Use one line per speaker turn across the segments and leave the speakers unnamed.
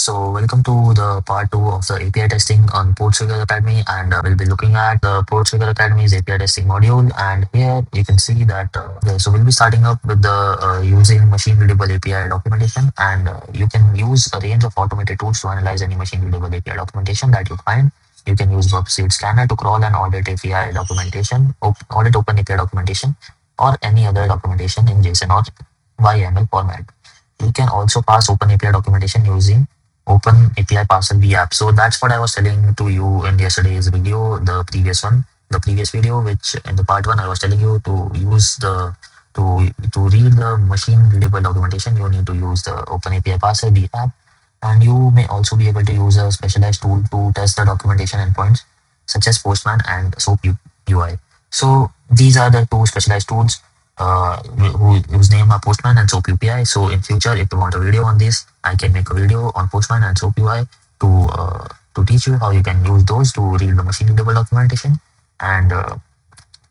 So welcome to the part two of the API testing on PortSwigger Academy, and we'll be looking at the PortSwigger Academy's API testing module. And here you can see that so we'll be starting up with the using machine readable API documentation, and you can use a range of automated tools to analyze any machine readable API documentation that you find. You can use Web Security Scanner to crawl and audit API documentation, audit open API documentation, or any other documentation in JSON or YAML format. You can also pass open API documentation using Open API parser V app. So that's what I was telling to you in yesterday's video, the previous video, which in the part one I was telling you to use the to read the machine readable documentation. You need to use the Open API parser V app, and you may also be able to use a specialized tool to test the documentation endpoints such as Postman and SOAP UI. So these are the two specialized tools whose name are Postman and SOAP UPI. So in future, if you want a video on this, I can make a video on Postman and SOAP UI to teach you how you can use those to read the machine readable documentation. And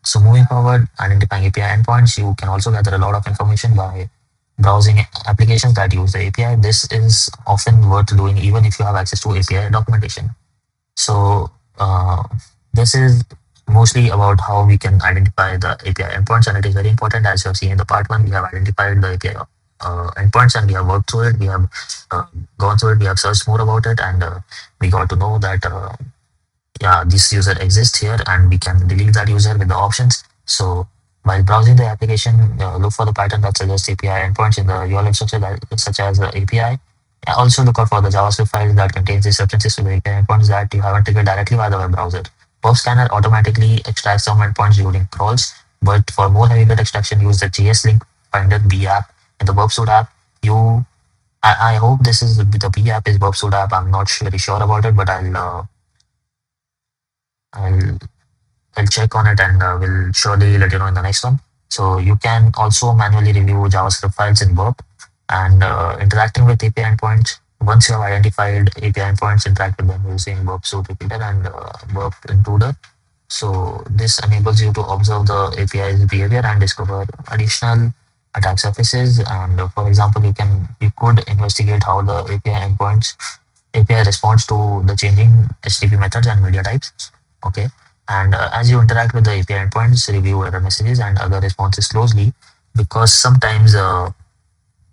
so moving forward, identifying API endpoints, you can also gather a lot of information by browsing applications that use the API. This is often worth doing even if you have access to API documentation. So this is mostly about how we can identify the API endpoints, and it is very important. As you have seen in the part one, we have identified the API endpoints and we have worked through it. We have gone through it. We have searched more about it, and we got to know that yeah, this user exists here, and we can delete that user with the options. So while browsing the application, look for the pattern that suggests API endpoints in the URL structure, such as the API. Also look out for the JavaScript file that contains these references to the API endpoints that you haven't triggered directly via the web browser. Pub Scanner automatically extracts some endpoints during crawls, but for more heavyweight extraction, use the JS link finder B app in the WebSuite app. I hope this is the B app is WebSuite app. I'm not very sure about it, but I'll I'll check on it, and we'll surely let you know in the next one. So you can also manually review JavaScript files in Burp, and interacting with API endpoints. Once you have identified API endpoints, interact with them using Burp Suite Repeater and Burp Intruder. So this enables you to observe the API's behavior and discover additional attack surfaces. And for example, you could investigate how the API responds to the changing HTTP methods and media types. Okay. And as you interact with the API endpoints, review error messages and other responses closely, because sometimes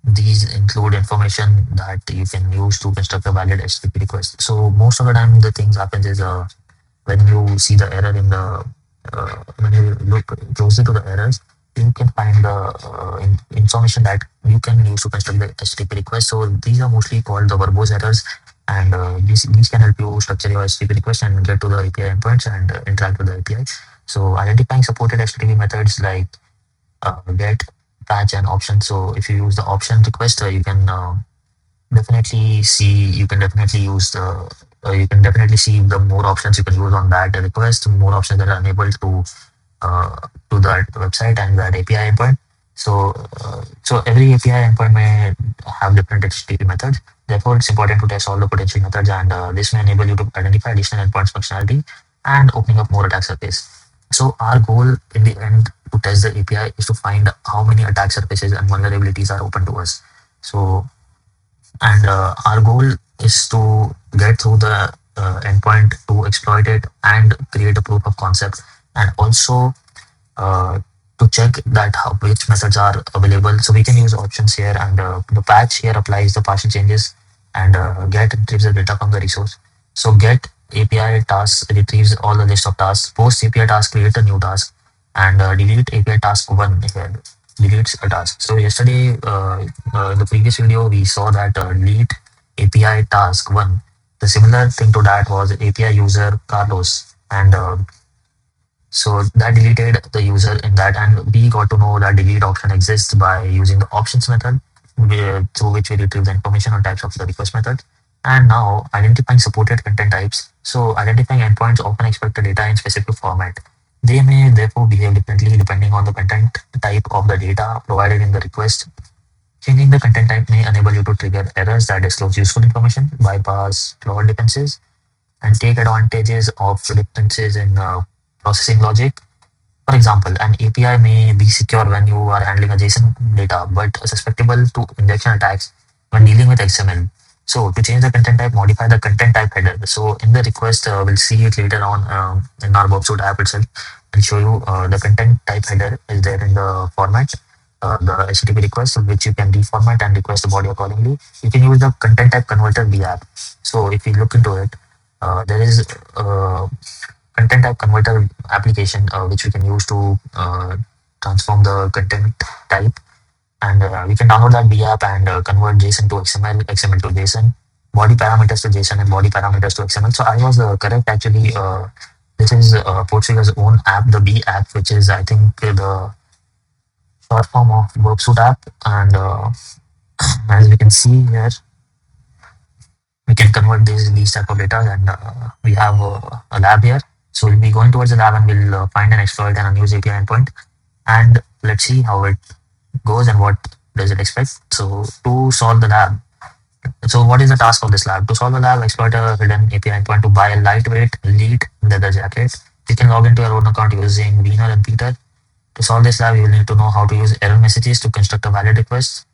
these include information that you can use to construct a valid HTTP request. So most of the time, the things happens is when you see the error when you look closely to the errors, you can find the information that you can use to construct the HTTP request. So these are mostly called the verbose errors, and these can help you structure your HTTP request and get to the API endpoints and interact with the API. So identifying supported HTTP methods like get, patch, and option. So if you use the option request, you can definitely use the you can definitely see the more options you can use on that request, more options that are enabled to that website and that API endpoint. So every API endpoint may have different HTTP methods. Therefore, it's important to test all the potential methods, and this may enable you to identify additional endpoints functionality and opening up more attack surface. So our goal in the end to test the API is to find how many attack surfaces and vulnerabilities are open to us. So, and our goal is to get through the endpoint to exploit it and create a proof of concept, and also uh, to check that which methods are available. So we can use options here, and the patch here applies the partial changes, and get retrieves the data from the resource. So get API tasks retrieves all the list of tasks. Post API task create a new task, and delete API task one here deletes a task. So yesterday in the previous video we saw that delete API task one. The similar thing to that was API user Carlos, and so that deleted the user in that, and we got to know that delete option exists by using the options method, through which we retrieve the information on types of the request method. And now identifying supported content types. So identifying endpoints often expect the data in specific format. They may therefore behave differently depending on the content type of the data provided in the request. Changing the content type may enable you to trigger errors that disclose useful information, bypass flawed defenses, and take advantages of differences in processing logic. For example, an API may be secure when you are handling a JSON data, but susceptible to injection attacks when dealing with XML. So to change the content type, modify the content type header. So in the request, we'll see it later on in our WebSuite app itself. I'll show you the content type header is there in the format, the HTTP request, which you can reformat and request the body accordingly. You can use the content type converter V app. So if you look into it, there is content type converter application which we can use to transform the content type, and we can download that B app and convert JSON to XML, XML to JSON, body parameters to JSON, and body parameters to XML. So I was correct actually. This is PortSwigger's own app, the B app, which is I think the short form of WebSuite app. And as we can see here, we can convert these type of data, and we have a lab here. So we'll be going towards the lab and we'll find an exploit and a news API endpoint, and let's see how it goes and what does it expect. So to solve the lab, so what is the task of this lab? To solve the lab, exploit a hidden API endpoint to buy a lightweight elite leather jacket. You can log into your own account using Wiener and Peter. To solve this lab, you will need to know how to use error messages to construct a valid request,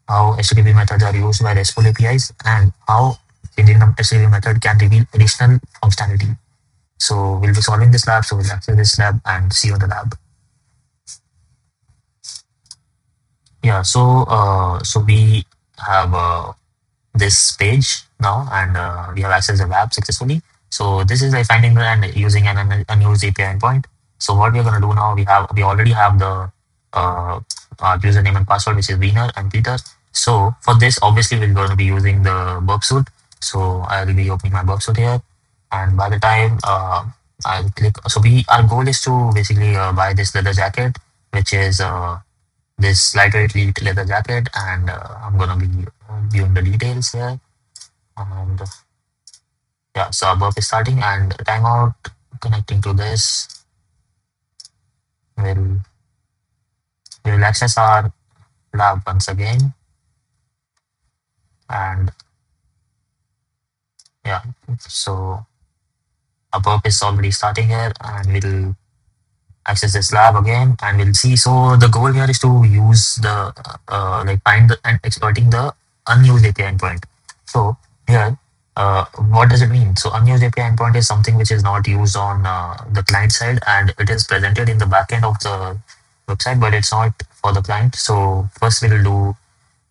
how HTTP methods are used by RESTful APIs, and how changing the HTTP method can reveal additional functionality. So we'll be solving this lab. So we'll access this lab and see you in the lab. Yeah. So we have this page now, and we have accessed the lab successfully. So this is like finding the and using an unused API endpoint. So what we're going to do now, we already have the username and password, which is Wiener and Peter. So for this, obviously we're going to be using the burp suite. So I'll be opening my burp suite here, and by the time I'll click, so we our goal is to basically buy this leather jacket, which is this lightweight leather jacket, and I'm gonna be viewing the details here. And yeah, so our burp is starting, and timeout connecting to this will will access our lab once again. And yeah, so our burp is already starting here, and we'll access this lab again, and we'll see. So the goal here is to use the like find and exploiting the unused API endpoint. So here, what does it mean? So unused API endpoint is something which is not used on the client side, and it is presented in the backend of the website, but it's not for the client. So first we'll do,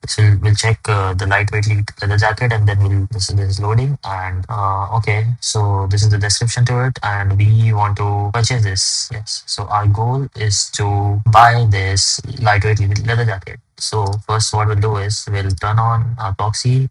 so we'll check the lightweight leather jacket, and then this is loading. And okay, so this is the description to it, and we want to purchase this. Yes, so our goal is to buy this lightweight leather jacket. So first, what we'll do is we'll turn on our proxy.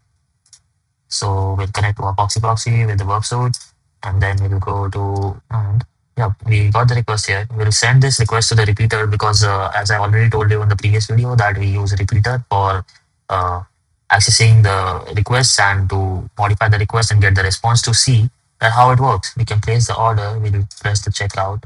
So we'll connect to our proxy with the verb suite, and then we'll go to, and yeah, we got the request here. We'll send this request to the repeater because as I already told you in the previous video that we use a repeater for uh, accessing the requests and to modify the request and get the response to see that how it works. We can place the order. We'll press the checkout,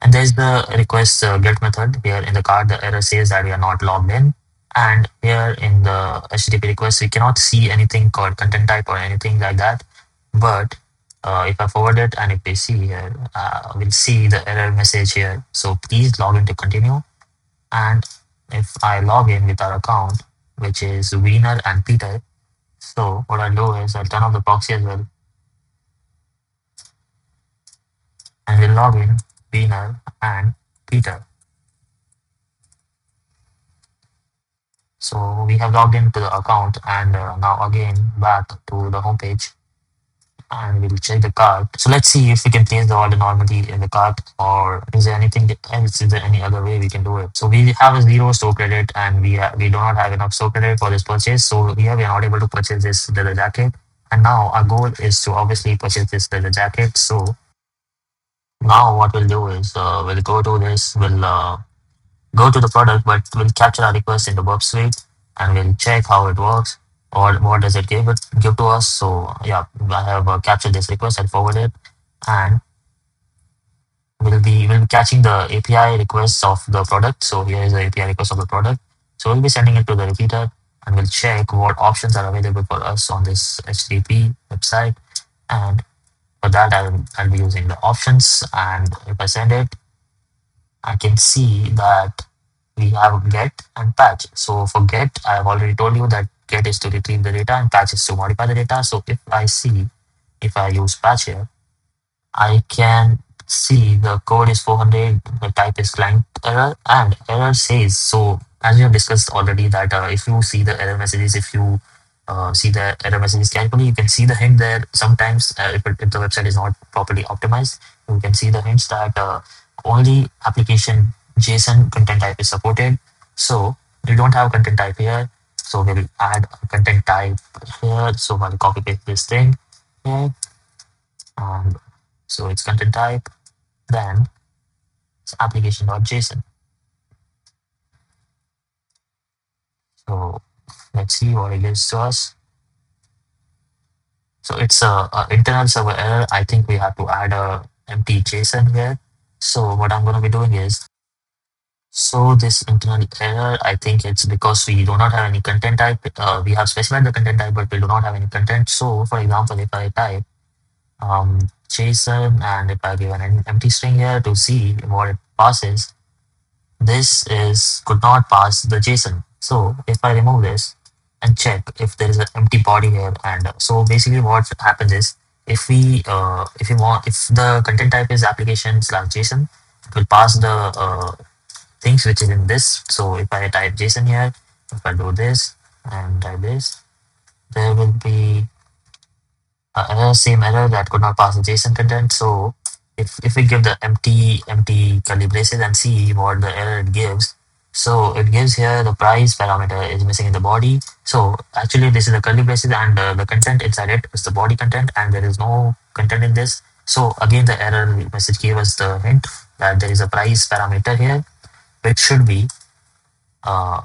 and there's the request get method. Here in the card, the error says that we are not logged in. And here in the HTTP request, we cannot see anything called content type or anything like that. But if I forward it and if we see here, we'll see the error message here. So please log in to continue. And if I log in with our account, which is Wiener and Peter, so what I'll do is I'll turn off the proxy as well, and we'll log in Wiener and Peter. So we have logged into the account, and now again back to the home page, and we'll check the cart. So let's see if we can place the order normally in the cart, or is there anything else? Is there any other way we can do it? So we have a zero store credit, and we do not have enough store credit for this purchase. So here we are not able to purchase this leather jacket. And now our goal is to obviously purchase this leather jacket. So now what we'll do is we'll go to this, we'll go to the product, but we'll capture our request in the web suite, and we'll check how it works, or what does it give to us. So yeah, I have captured this request and forwarded, and we'll be catching the API requests of the product. So here is the API request of the product. So we'll be sending it to the repeater, and we'll check what options are available for us on this HTTP website. And for that, I'll be using the options, and if I send it, I can see that we have get and patch. So for get, I have already told you that get is to retrieve the data and patch is to modify the data. So if I use patch here, I can see the code is 400, the type is client error, and error says, so as we have discussed already that if you see the error messages, if you see the error messages carefully, you can see the hint there. Sometimes if the website is not properly optimized, you can see the hints that only application JSON content type is supported. So we don't have content type here. So we'll add a content type here. So I'll copy paste this thing here. And so it's content type, then it's application.json. So let's see what it gives to us. So it's a internal server error. I think we have to add a empty JSON here. So what I'm going to be doing is, so this internal error, I think it's because we do not have any content type. We have specified the content type, but we do not have any content. So for example, if I type JSON and if I give an empty string here to see what it passes, this is could not pass the JSON. So if I remove this and check if there is an empty body here, and so basically what happens is, if the content type is application slash JSON, it will pass the things which is in this. So if I type JSON here, if I do this and type this, there will be error, same error that could not pass the JSON content. So if we give the empty curly braces and see what the error it gives, so it gives here the price parameter is missing in the body. So actually this is the curly braces and the content inside it is the body content, and there is no content in this. So again the error message gave us the hint that there is a price parameter here which should be uh,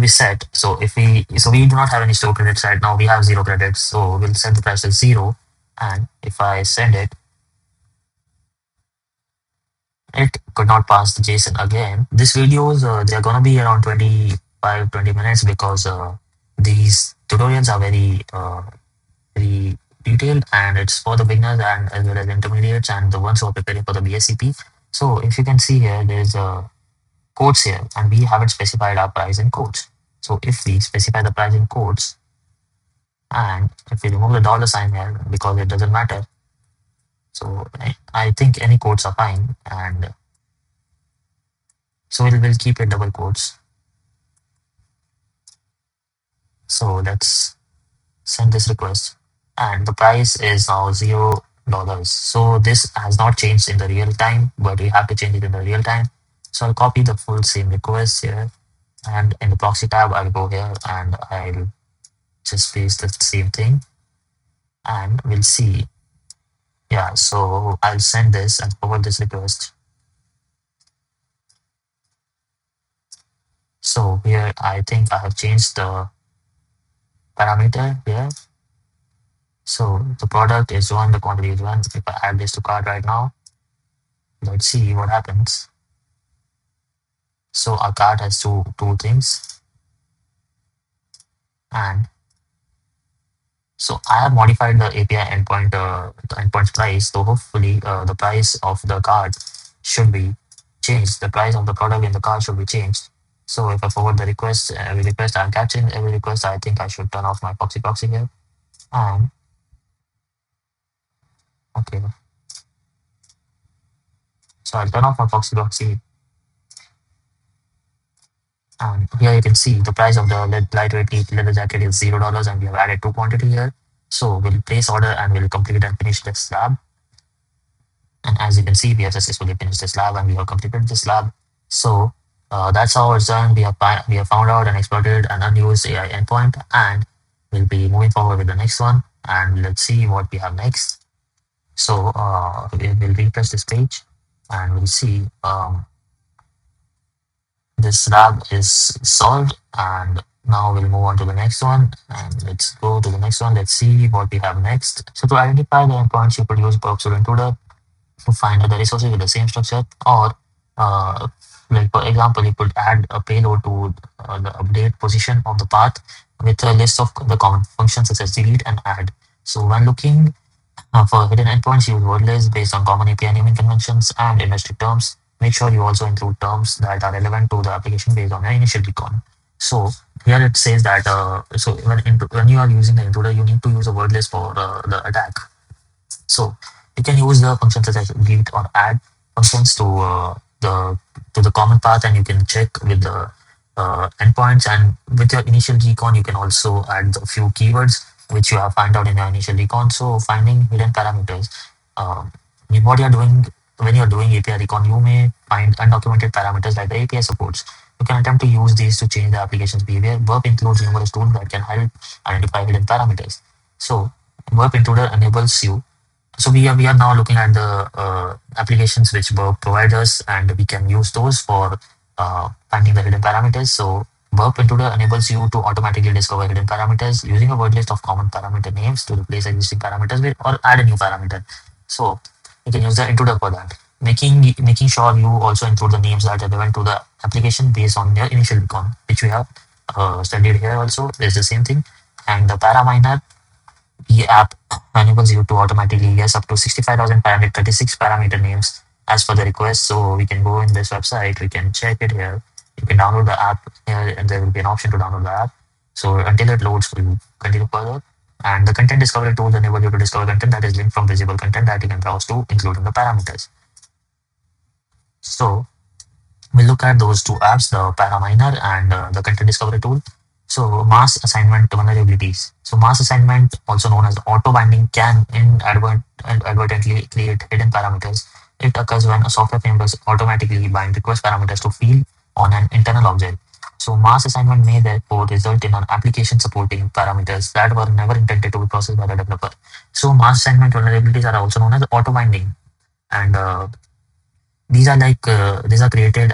set. So we do not have any store credits right now. We have 0 credits, so we'll set the price to 0. And if I send it, it could not pass the JSON again. These videos they're gonna be around 20 minutes because these tutorials are very detailed, and it's for the beginners and as well as intermediates and the ones who are preparing for the BSCP. So if you can see here, there's a quotes here, and we haven't specified our price in quotes. So if we specify the price in quotes, and if we remove the $sign here because it doesn't matter, so I think any quotes are fine, and so we'll keep it double quotes. So let's send this request, and the price is now $0. So this has not changed in the real time, but we have to change it in the real time. So I'll copy the full same request here, and in the proxy tab, I'll go here and I'll just paste the same thing, and we'll see. Yeah, so I'll send this and forward this request. So here, I think I have changed the parameter here. So the product is 1, the quantity is 1. If I add this to cart right now, let's see what happens. So our cart has two things, and so I have modified the API endpoint, the endpoint's price. So hopefully the price of the card should be changed. The price of the product in the card should be changed. So if I forward the request, every request I'm catching every request, I think I should turn off my proxy here. And okay, so I'll turn off my proxy. And here you can see the price of the lightweight leather jacket is $0, and we have added 2 quantity here. So we'll place order and we'll complete and finish this lab. And as you can see, we have successfully finished this lab and we have completed this lab. So that's how it's done. We have found out and exploited an unused AI endpoint, and we'll be moving forward with the next one. And let's see what we have next. So we'll refresh this page and we'll see this lab is solved. And now we'll move on to the next one, and let's go to the next one. Let's see what we have next. So to identify the endpoints, you could use PortSwigger intruder to find other resources with the same structure, or like for example, you could add a payload to the update position of the path with a list of the common functions such as delete and add. So when looking for hidden endpoints, use word lists based on common API naming conventions and industry terms. make sure you also include terms that are relevant to the application based on your initial recon. So here it says that when you are using the intruder, you need to use a word list for the attack. So you can use the functions such as delete or add functions the to the common path, and you can check with the endpoints. And with your initial recon, you can also add a few keywords which you have found out in your initial recon. So finding hidden parameters. Um, what you're doing when you're doing API recon, you may find undocumented parameters like the API supports. You can attempt to use these to change the application's behavior. Burp includes numerous tools that can help identify hidden parameters. So Burp Intruder enables you. So we are now looking at the applications which Burp provides us, and we can use those for finding the hidden parameters. So Burp Intruder enables you to automatically discover hidden parameters using a word list of common parameter names to replace existing parameters with or add a new parameter. So you can use the intruder for that, making sure you also include the names that are relevant to the application based on your initial recon, which we have studied here. Also, there's the same thing, and the paraminer. The app enables you to automatically guess up to 65,536 parameter names as per the request. So we can go in this website, we can check it here. You can download the app here, and there will be an option to download the app. So until it loads, we'll continue further. And the content discovery tools enable you to discover content that is linked from visible content that you can browse to, including the parameters. So we look at those two apps, the Paraminer and the content discovery tool. So mass assignment vulnerabilities. So mass assignment, also known as auto binding, can inadvertently create hidden parameters. It occurs when a software framework automatically bind request parameters to field on an internal object. So mass assignment may therefore result in an application supporting parameters that were never intended to be processed by the developer. So mass assignment vulnerabilities are also known as auto binding, and these are created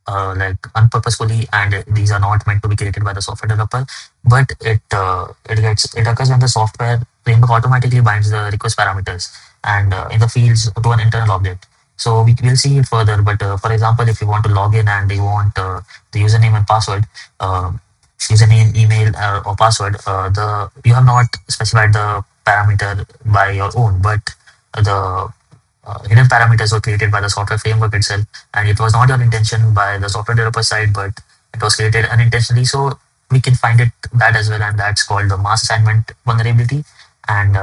like unpurposefully, and these are not meant to be created by the software developer, but it occurs when the software framework automatically binds the request parameters and in the fields to an internal object. So we will see it further, but for example, if you want to log in and you want the username and password, uh, username, email, or password, the you have not specified the parameter by your own, but the hidden parameters were created by the software framework itself, and it was not your intention by the software developer side, but it was created unintentionally. So we can find it that as well, and that's called the mass assignment vulnerability. And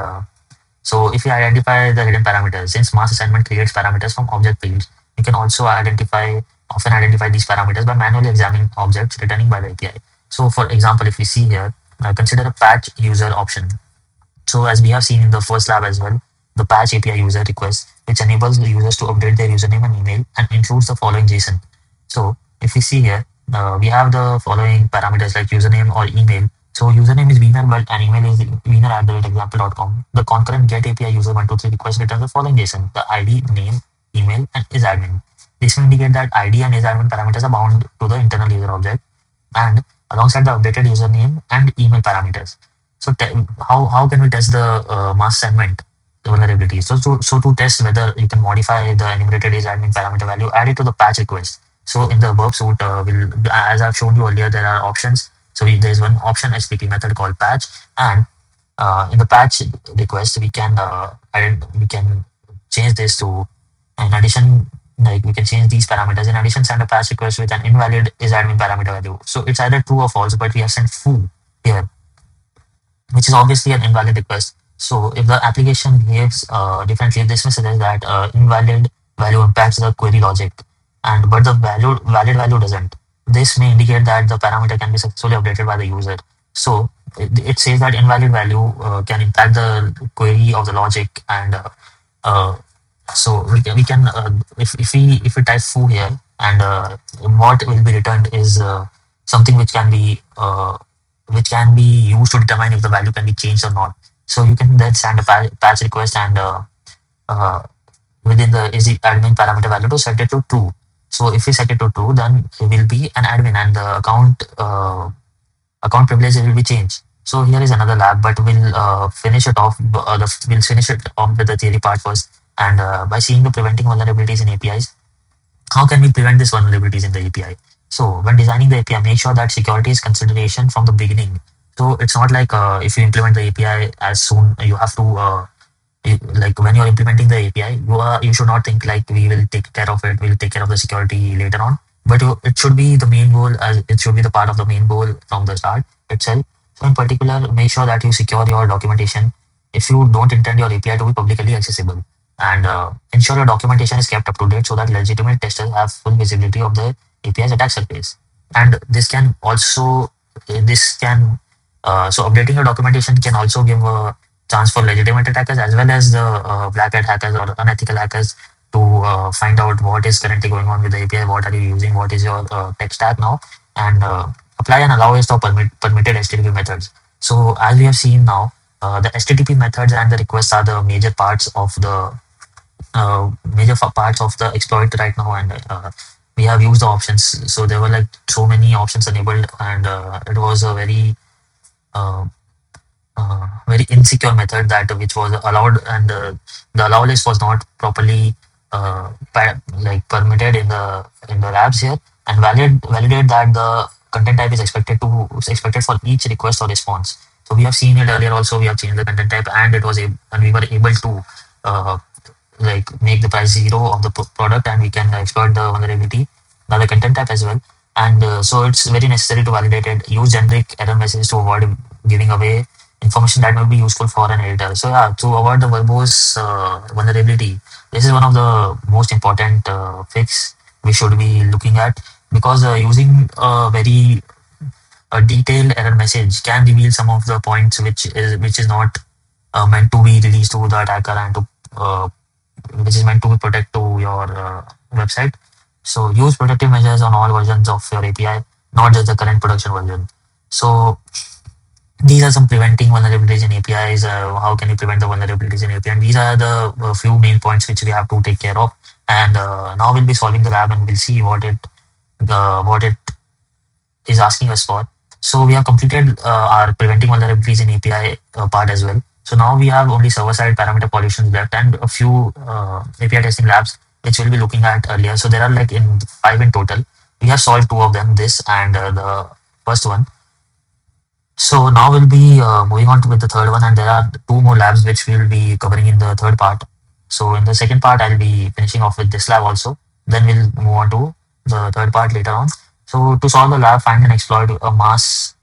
so if you identify the hidden parameters, since mass assignment creates parameters from object fields, you can also often identify these parameters by manually examining objects returning by the API. So for example, if we see here, consider a patch user option. So as we have seen in the first lab as well, the patch API user request, which enables the users to update their username and email and includes the following JSON. So if we see here, we have the following parameters like username or email. So username is winner, but and email is winner@example.com. The concurrent get API user 123 request returns the following JSON: the ID, name, email, and is admin. This will indicate that ID and is admin parameters are bound to the internal user object, and alongside the updated username and email parameters. So how can we test the mass segment vulnerability? So to test whether you can modify the enumerated is admin parameter value, add it to the patch request. So in the verb suite, as I've shown you earlier, there are options. So there's one option HTTP method called patch, and in the patch request we can change this to, in addition, like we can change these parameters. In addition, send a patch request with an invalid is admin parameter value. So it's either true or false, but we have sent foo here, which is obviously an invalid request. So if the application behaves differently, this may suggest that invalid value impacts the query logic, and but the valid value doesn't. This may indicate that the parameter can be successfully updated by the user. So it says that invalid value can impact the query of the logic, and uh, so we can if we type foo here, and what will be returned is something which can be used to determine if the value can be changed or not. So you can then send a patch request, and uh, within the is the admin parameter value to set it to true. So if we set it to true, then it will be an admin, and the account privilege will be changed. So here is another lab, but we'll finish it off with the theory part first. And by seeing the preventing vulnerabilities in APIs, how can we prevent these vulnerabilities in the API? So when designing the API, make sure that security is consideration from the beginning. So it's not like if you implement the API as soon, you have to like when you're implementing the API, you should not think like we will take care of it, we'll take care of the security later on. But it should be the main goal, as it should be the part of the main goal from the start itself. So in particular, make sure that you secure your documentation if you don't intend your API to be publicly accessible, and ensure your documentation is kept up to date so that legitimate testers have full visibility of the API's attack surface. And this can also this can so updating your documentation can also give a chance for legitimate attackers as well as the black hat hackers or unethical hackers to find out what is currently going on with the API, what are you using, what is your tech stack now, and apply and allow list of permitted HTTP methods. So as we have seen now, the HTTP methods and the requests are the major parts of the exploit right now, and we have used the options. So there were like so many options enabled, and it was a uh, very insecure method that which was allowed, and the allow list was not properly permitted in the labs here, and validate that the content type is expected for each request or response. So we have seen it earlier also, we have changed the content type, and and we were able to uh, make the price zero of the product, and we can exploit the vulnerability, the content type as well. And so it's very necessary to validate it. Use generic error messages to avoid giving away information that may be useful for an editor. So yeah, to avoid the verbose vulnerability, this is one of the most important fix we should be looking at, because using a detailed error message can reveal some of the points which is not meant to be released to the attacker, and to which is meant to protect to your website. So use protective measures on all versions of your API, not just the current production version. So these are some preventing vulnerabilities in APIs. How can you prevent the vulnerabilities in API? And these are the few main points which we have to take care of. And now we'll be solving the lab, and we'll see what it is asking us for. So we have completed our preventing vulnerabilities in API part as well. So now we have only server-side parameter pollutions left, and a few API testing labs which we'll be looking at earlier. So there are like in five in total. We have solved two of them, this and the first one. So now we'll be moving on to with the third one, and there are two more labs which we'll be covering in the third part. So in the second part, I'll be finishing off with this lab also. Then we'll move on to the third part later on. So to solve the lab, find and exploit a mass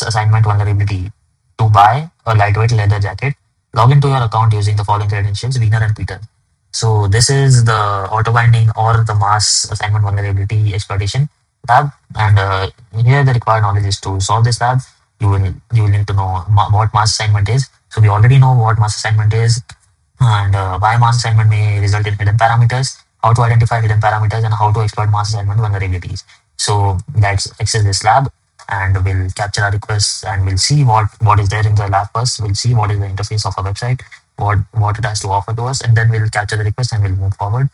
assignment vulnerability to buy a lightweight leather jacket. Log into your account using the following credentials: Wiener and Peter. So this is the auto binding or the mass assignment vulnerability exploitation lab, and here the required knowledge is to solve this lab. You will need to know what mass assignment is. So we already know what mass assignment is, and why mass assignment may result in hidden parameters, how to identify hidden parameters, and how to exploit mass assignment vulnerabilities. So let's access this lab, and we'll capture our requests, and we'll see what is there in the lab first. We'll see what is the interface of our website, what it has to offer to us, and then we'll capture the request and we'll move forward.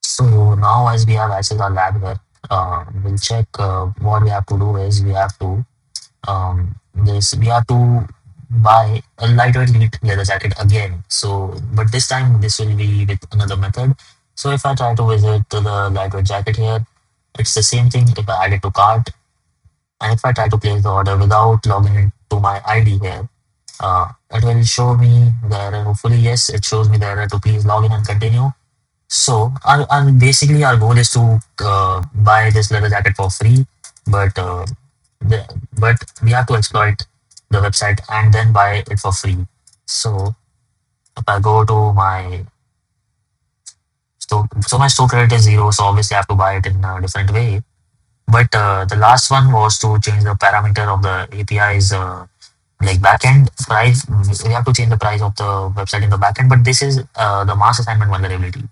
So now as we have accessed our lab here, we'll check what we have to do is we have to buy a lightweight leather jacket again. So but this time this will be with another method. So if I try to visit to the lightweight jacket here, it's the same thing. If I add it to cart, and if I try to place the order without logging into my ID here, it will show me the error. Hopefully, yes, it shows me the error to please log in and continue. So basically our goal is to buy this leather jacket for free, but the, but we have to exploit the website and then buy it for free. So if I go to my store, so my store credit is zero, so obviously I have to buy it in a different way. But the last one was to change the parameter of the API's like backend price. We have to change the price of the website in the backend, but this is the mass assignment vulnerability.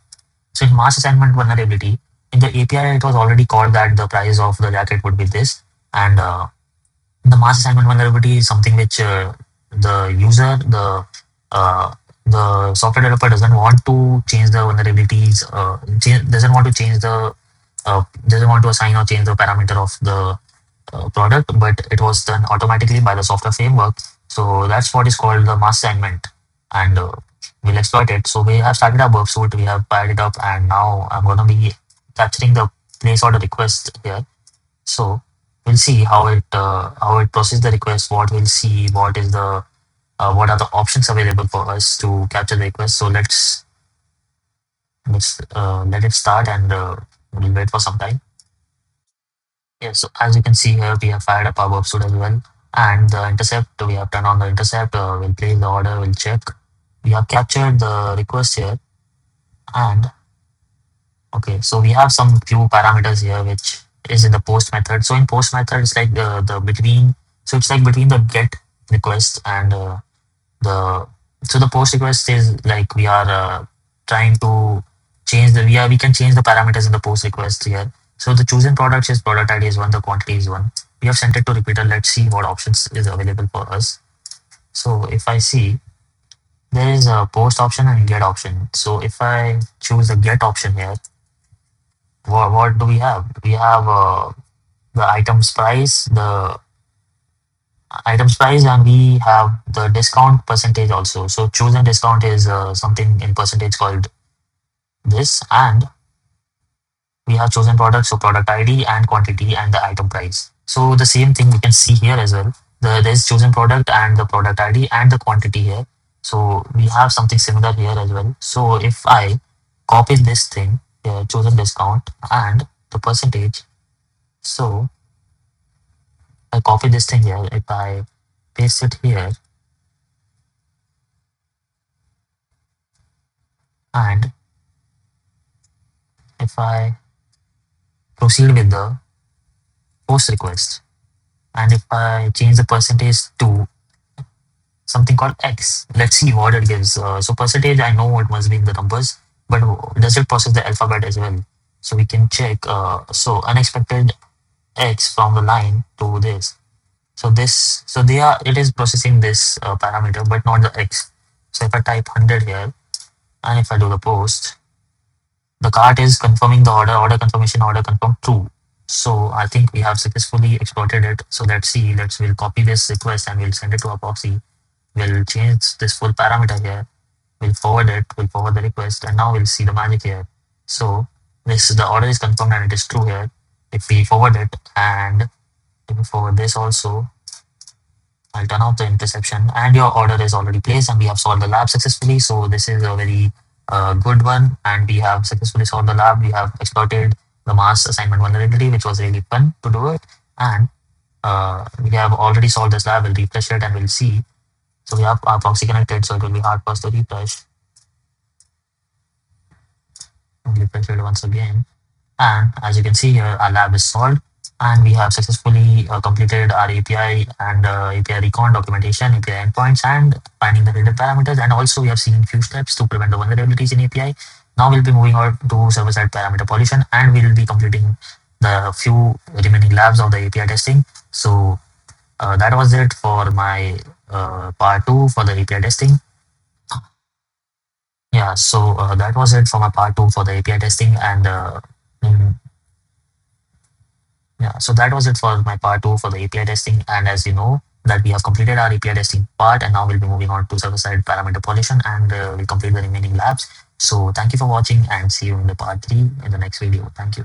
So in mass assignment vulnerability, in the API, it was already called that the price of the jacket would be this. And the mass assignment vulnerability is something which the user, the software developer doesn't want to change the vulnerabilities, doesn't want to change doesn't want to assign or change the parameter of the product, but it was done automatically by the software framework. So that's what is called the mass assignment, and we'll exploit it. So we have started our burp suite, we have fired it up, and now I'm going to be capturing the place order request here. So we'll see how it processes the request. What we'll see, what is the what are the options available for us to capture the request. So let's let it start, and we'll wait for some time. Yeah, so as you can see here, we have fired up our work suite as well. And the intercept, we have turned on the intercept, we'll place the order, we'll check. We have captured the request here. And okay, so we have some few parameters here, which is in the post method. So in post method, it's like the between, so it's like between the get request and the, so the post request is like we are trying to change the, we can change the parameters in the post request here. So the chosen product is product ID is one, the quantity is one. We have sent it to repeater. Let's see what options is available for us. So if I see, there is a post option and get option. So if I choose the get option here, what do we have? We have the items price, and we have the discount percentage also. So chosen discount is something in percentage called this, and we have chosen product, so product ID and quantity and the item price. So the same thing we can see here as well. There's chosen product and the product ID and the quantity here. So we have something similar here as well. So if I copy this thing here, chosen discount and the percentage, so I copy this thing here, if I paste it here, and if I proceed with the post request, and if I change the percentage to something called X, let's see what it gives. So percentage, I know it must be in the numbers, but does it process the alphabet as well? So we can check. So unexpected X from the line to this. So this, so they are, it is processing this parameter, but not the X. So if I type 100 here, and if I do the post, the cart is confirming the order confirmation, order confirm true. So I think we have successfully exploited it. So let's see, we'll copy this request and we'll send it to Apoxy. We'll change this full parameter here. We'll forward it, we'll forward the request, and now we'll see the magic here. So this, the order is confirmed and it is true here. If we forward it, and if we forward this also, I'll turn off the interception, and your order is already placed, and we have solved the lab successfully. So this is a very good one, and we have successfully solved the lab. We have exploited the mass assignment vulnerability, which was really fun to do it, and we have already solved this lab. We'll refresh it and we'll see. So we have our proxy connected, so it will be hard for us to refresh. We'll refresh it once again, and as you can see here, our lab is solved. And we have successfully completed our API and API recon documentation, API endpoints, and finding the hidden parameters. And also we have seen few steps to prevent the vulnerabilities in API. Now we'll be moving on to server-side parameter pollution, and we'll be completing the few remaining labs of the API testing. So that was it for my part 2 for the API testing. Yeah, so that was it for my part 2 for the API testing, and mm, yeah, so that was it for my part 2 for the API testing. And as you know, that we have completed our API testing part, and now we'll be moving on to server-side parameter pollution, and we'll complete the remaining labs. So thank you for watching, and see you in the part 3 in the next video. Thank you.